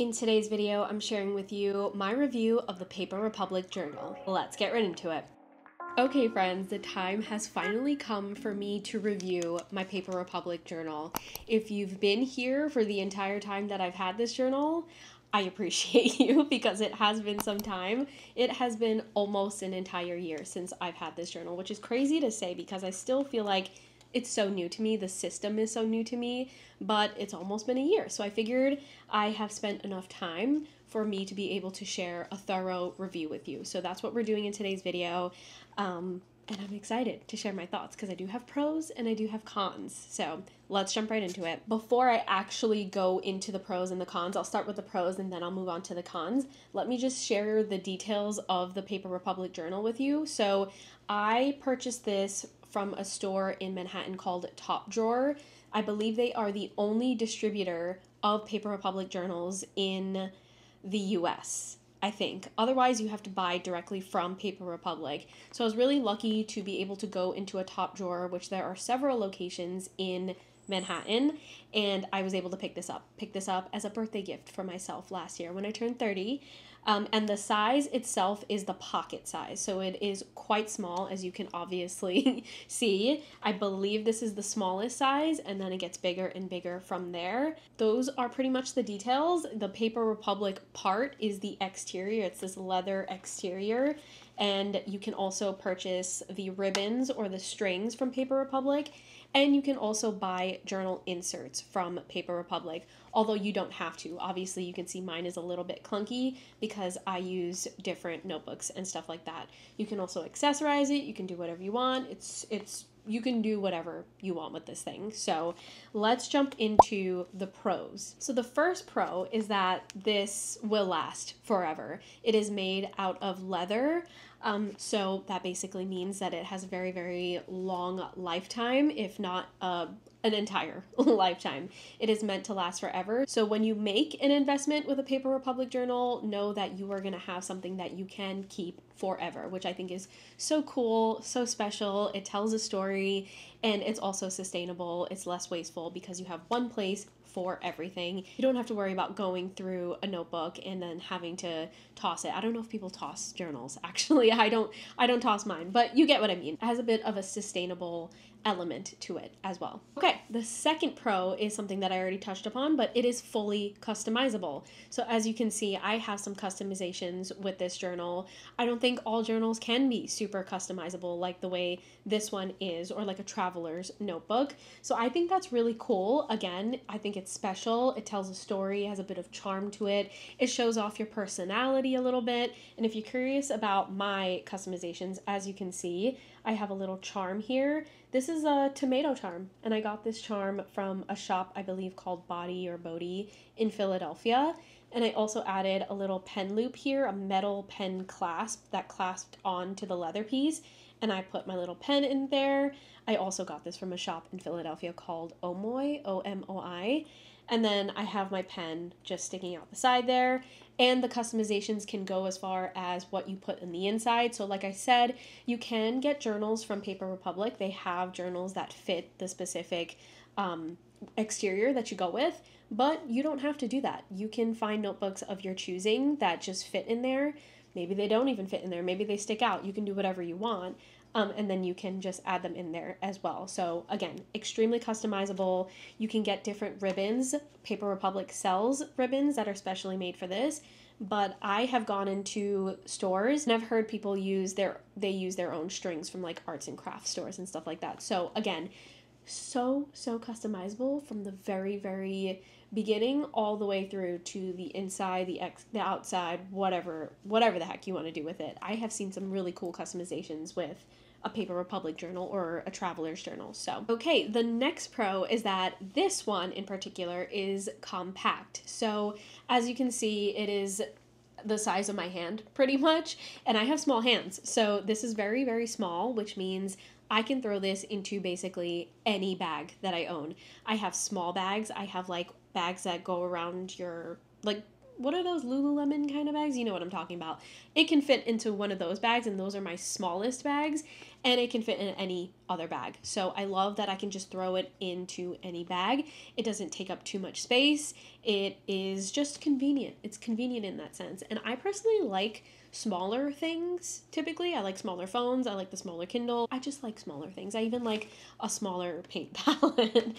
In today's video, I'm sharing with you my review of the Paper Republic journal. Let's get right into it. Okay friends, the time has finally come for me to review my Paper Republic journal. If you've been here for the entire time that I've had this journal, I appreciate you because it has been some time. It has been almost an entire year since I've had this journal, which is crazy to say because I still feel like it's so new to me. The system is so new to me, but it's almost been a year. So I figured I have spent enough time for me to be able to share a thorough review with you. So that's what we're doing in today's video. And I'm excited to share my thoughts because I do have pros and I do have cons. So let's jump right into it. Before I actually go into the pros and the cons, I'll start with the pros and then I'll move on to the cons. Let me just share the details of the Paper Republic journal with you. So I purchased this from a store in Manhattan called Top Drawer. I believe they are the only distributor of Paper Republic journals in the US, I think. Otherwise, you have to buy directly from Paper Republic. So I was really lucky to be able to go into a Top Drawer, which there are several locations in Manhattan, and I was able to pick this up as a birthday gift for myself last year when I turned 30. And the size itself is the pocket size, so it is quite small, as you can obviously see. I believe this is the smallest size, and then it gets bigger and bigger from there. Those are pretty much the details. The Paper Republic part is the exterior. It's this leather exterior, and you can also purchase the ribbons or the strings from Paper Republic, and you can also buy journal inserts from Paper Republic, although you don't have to. Obviously, you can see mine is a little bit clunky because I use different notebooks and stuff like that. You can also accessorize it. You can do whatever you want. You can do whatever you want with this thing. So let's jump into the pros. So the first pro is that this will last forever. It is made out of leather. So that basically means that it has a very, very long lifetime, if not an entire lifetime. It is meant to last forever. So when you make an investment with a Paper Republic journal, know that you are going to have something that you can keep forever, which I think is so cool, so special. It tells a story, and it's also sustainable. It's less wasteful because you have one place for everything. You don't have to worry about going through a notebook and then having to toss it. I don't know if people toss journals. Actually, I don't toss mine, but you get what I mean. It has a bit of a sustainable element to it as well. Okay, the second pro is something that I already touched upon, but it is fully customizable. So as you can see, I have some customizations with this journal. I don't think all journals can be super customizable like the way this one is, or like a traveler's notebook. So I think that's really cool. Again, I think it's special. It tells a story, has a bit of charm to it. It shows off your personality a little bit. And if you're curious about my customizations, as you can see, I have a little charm here. This is a tomato charm, and I got this charm from a shop, I believe, called Body or Bodie in Philadelphia. And I also added a little pen loop here, a metal pen clasp that clasped onto the leather piece, and I put my little pen in there. I also got this from a shop in Philadelphia called Omoi, O-M-O-I. And then I have my pen just sticking out the side there. And the customizations can go as far as what you put in the inside. So like I said, you can get journals from Paper Republic. They have journals that fit the specific exterior that you go with, but you don't have to do that. You can find notebooks of your choosing that just fit in there. Maybe they don't even fit in there. Maybe they stick out. You can do whatever you want. And then you can just add them in there as well. So again, extremely customizable. You can get different ribbons. Paper Republic sells ribbons that are specially made for this, but I have gone into stores and I've heard people use their own strings from like arts and crafts stores and stuff like that. So again, so customizable from the very, very beginning all the way through to the inside, the outside, whatever the heck you want to do with it. I have seen some really cool customizations with a Paper Republic journal or a traveler's journal. So, okay, the next pro is that this one in particular is compact. So, as you can see, it is the size of my hand pretty much, and I have small hands. So, this is very, very small, which means I can throw this into basically any bag that I own. I have small bags. I have like bags that go around your, like, what are those Lululemon kind of bags? You know what I'm talking about. It can fit into one of those bags, and those are my smallest bags. and it can fit in any other bag. So I love that I can just throw it into any bag. It doesn't take up too much space. It is just convenient. It's convenient in that sense. And I personally like smaller things. Typically, I like smaller phones. I like the smaller Kindle. I just like smaller things. I even like a smaller paint palette.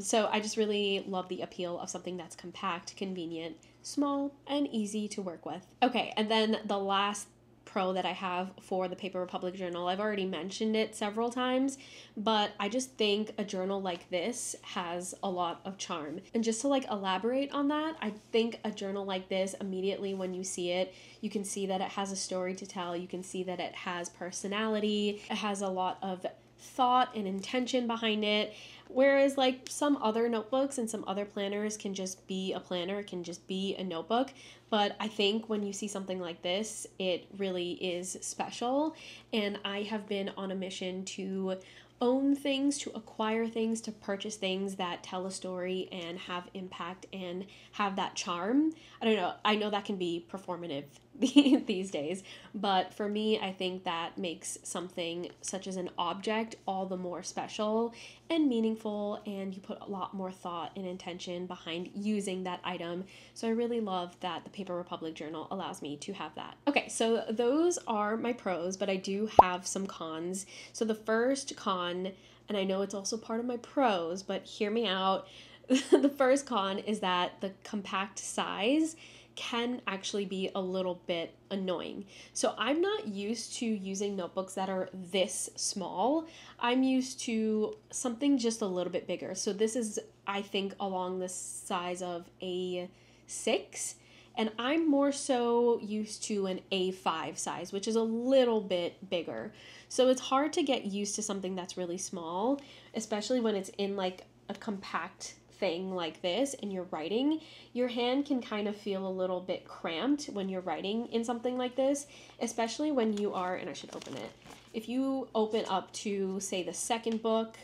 So I just really love the appeal of something that's compact, convenient, small, and easy to work with. Okay, and then the last pro that I have for the Paper Republic journal, I've already mentioned it several times, but I just think a journal like this has a lot of charm. And just to like elaborate on that, I think a journal like this, immediately when you see it, you can see that it has a story to tell. You can see that it has personality. It has a lot of thought and intention behind it. Whereas like some other notebooks and some other planners can just be a planner, it can just be a notebook. But I think when you see something like this, it really is special. And I have been on a mission to own things, to acquire things, to purchase things that tell a story and have impact and have that charm. I don't know. I know that can be performative these days, but for me, I think that makes something such as an object all the more special and meaningful, and you put a lot more thought and intention behind using that item. So I really love that the Paper Republic journal allows me to have that. Okay, so those are my pros, but I do have some cons. So the first con, and I know it's also part of my pros, but hear me out. The first con is that the compact size can actually be a little bit annoying. So I'm not used to using notebooks that are this small. I'm used to something just a little bit bigger. So this is, I think, along the size of A6, and I'm more so used to an A5 size, which is a little bit bigger. So it's hard to get used to something that's really small, especially when it's in like a compact thing like this and you're writing. Your hand can kind of feel a little bit cramped when you're writing in something like this, especially when you are, and I should open it. If you open up to, say, the second book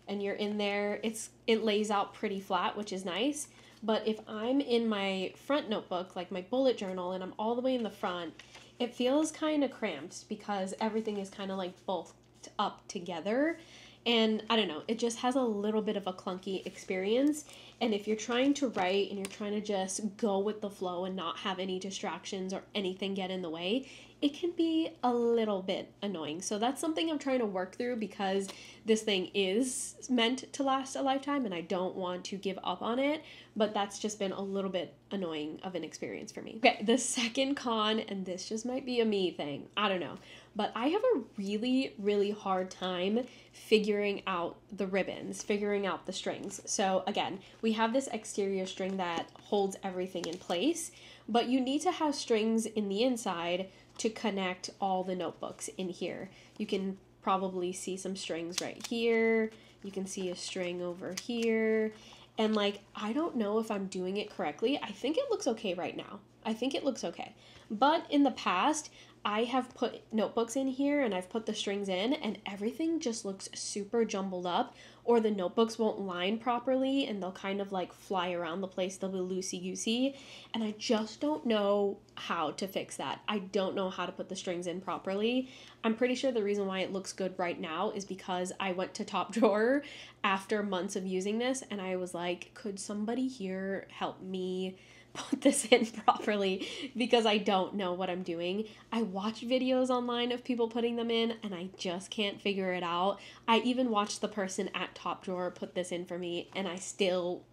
and you're in there, it lays out pretty flat, which is nice. But if I'm in my front notebook, like my bullet journal, and I'm all the way in the front, it feels kind of cramped because everything is kind of like bulked up together. And I don't know, it just has a little bit of a clunky experience. And if you're trying to write and you're trying to just go with the flow and not have any distractions or anything get in the way, it can be a little bit annoying. So that's something I'm trying to work through because this thing is meant to last a lifetime and I don't want to give up on it. But that's just been a little bit annoying of an experience for me. Okay, the second con, and this just might be a me thing, I don't know, but I have a really, really hard time figuring out the ribbons, figuring out the strings. So again, we have this exterior string that holds everything in place, but you need to have strings in the inside to connect all the notebooks in here. You can probably see some strings right here. You can see a string over here. And like, I don't know if I'm doing it correctly. I think it looks okay right now. I think it looks okay. But in the past, I have put notebooks in here and I've put the strings in and everything just looks super jumbled up, or the notebooks won't line properly and they'll kind of like fly around the place. They'll be loosey-goosey. And I just don't know how to fix that. I don't know how to put the strings in properly. I'm pretty sure the reason why it looks good right now is because I went to Top Drawer after months of using this and I was like, could somebody here help me put this in properly, because I don't know what I'm doing. I watch videos online of people putting them in and I just can't figure it out. I even watched the person at Top Drawer put this in for me and I still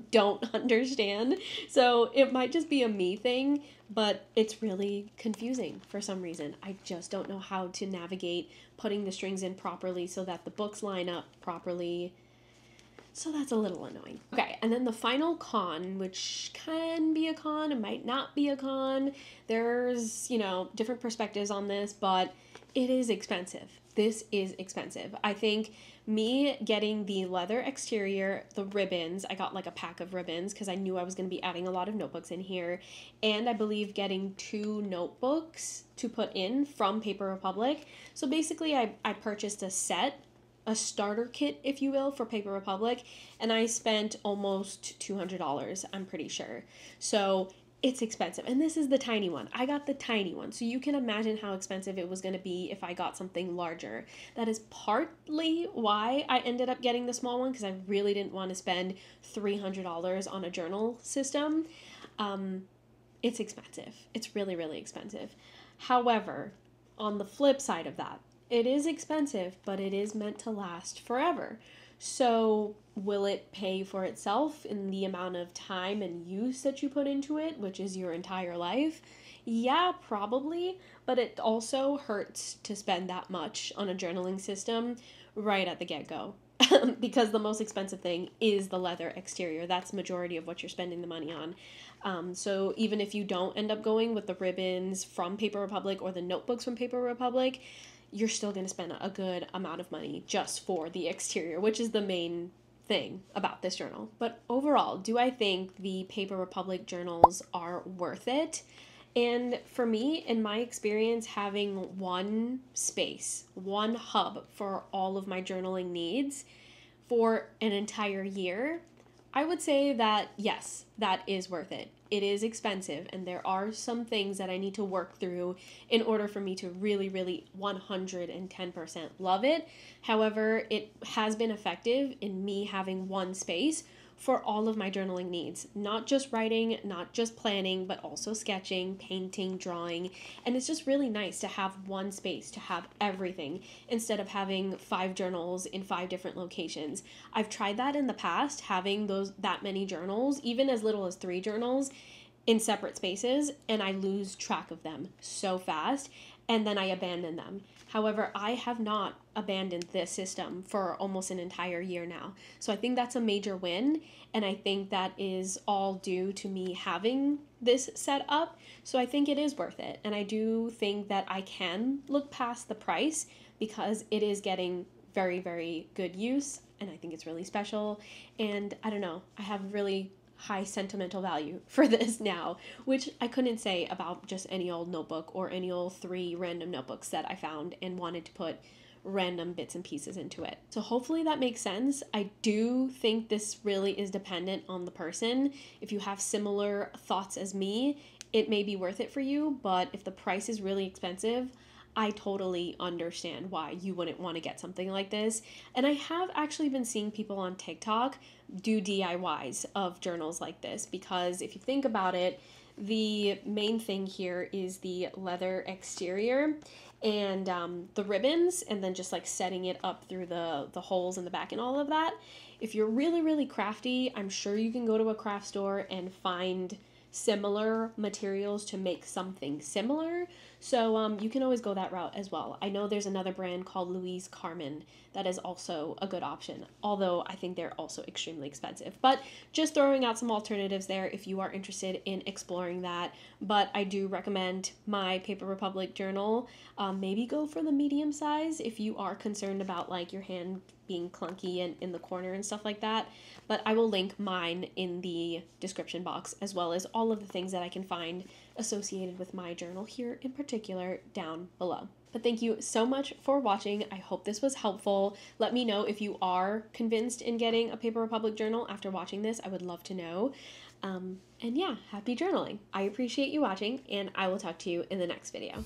don't understand. So it might just be a me thing, but it's really confusing for some reason. I just don't know how to navigate putting the strings in properly so that the books line up properly. So that's a little annoying. Okay, and then the final con, which can be a con, it might not be a con. There's, different perspectives on this, but it is expensive. This is expensive. I think me getting the leather exterior, the ribbons, I got like a pack of ribbons because I knew I was going to be adding a lot of notebooks in here, and I believe getting 2 notebooks to put in from Paper Republic. So basically I purchased a set, a starter kit, if you will, for Paper Republic, and I spent almost $200, I'm pretty sure. So it's expensive. And this is the tiny one. I got the tiny one. So you can imagine how expensive it was going to be if I got something larger. That is partly why I ended up getting the small one, because I really didn't want to spend $300 on a journal system. It's expensive. It's really, really expensive. However, on the flip side of that, it is expensive, but it is meant to last forever. So, will it pay for itself in the amount of time and use that you put into it, which is your entire life? Yeah, probably, but it also hurts to spend that much on a journaling system right at the get-go. Because the most expensive thing is the leather exterior. That's the majority of what you're spending the money on. So even if you don't end up going with the ribbons from Paper Republic or the notebooks from Paper Republic, you're still going to spend a good amount of money just for the exterior, which is the main thing about this journal. But overall, do I think the Paper Republic journals are worth it? And for me, in my experience, having one space, one hub for all of my journaling needs for an entire year, I would say that yes, that is worth it. It is expensive, and there are some things that I need to work through in order for me to really, really 110% love it. However, it has been effective in me having one space for all of my journaling needs, not just writing, not just planning, but also sketching, painting, drawing. And it's just really nice to have one space to have everything instead of having 5 journals in 5 different locations. I've tried that in the past, having that many journals, even as little as 3 journals in separate spaces, and I lose track of them so fast, and then I abandon them. However, I have not abandoned this system for almost an entire year now. So I think that's a major win, and I think that is all due to me having this set up. So I think it is worth it, and I do think that I can look past the price because it is getting very, very good use, and I think it's really special. And I don't know, I have really high sentimental value for this now, which I couldn't say about just any old notebook or any old 3 random notebooks that I found and wanted to put random bits and pieces into it. So hopefully that makes sense. I do think this really is dependent on the person. If you have similar thoughts as me, it may be worth it for you, but if the price is really expensive, I totally understand why you wouldn't want to get something like this. And I have actually been seeing people on TikTok do DIYs of journals like this, because if you think about it, the main thing here is the leather exterior and the ribbons, and then just like setting it up through the holes in the back and all of that. If you're really, really crafty, I'm sure you can go to a craft store and find similar materials to make something similar. So you can always go that route as well. I know there's another brand called Louise Carmen that is also a good option, although I think they're also extremely expensive. But just throwing out some alternatives there if you are interested in exploring that. But I do recommend my Paper Republic journal. Maybe go for the medium size if you are concerned about like your hand being clunky and in the corner and stuff like that. But I will link mine in the description box, as well as all of the things that I can find associated with my journal here in particular down below. But thank you so much for watching. I hope this was helpful. Let me know if you are convinced in getting a Paper Republic journal after watching this. I would love to know. And yeah, happy journaling. I appreciate you watching, and I will talk to you in the next video.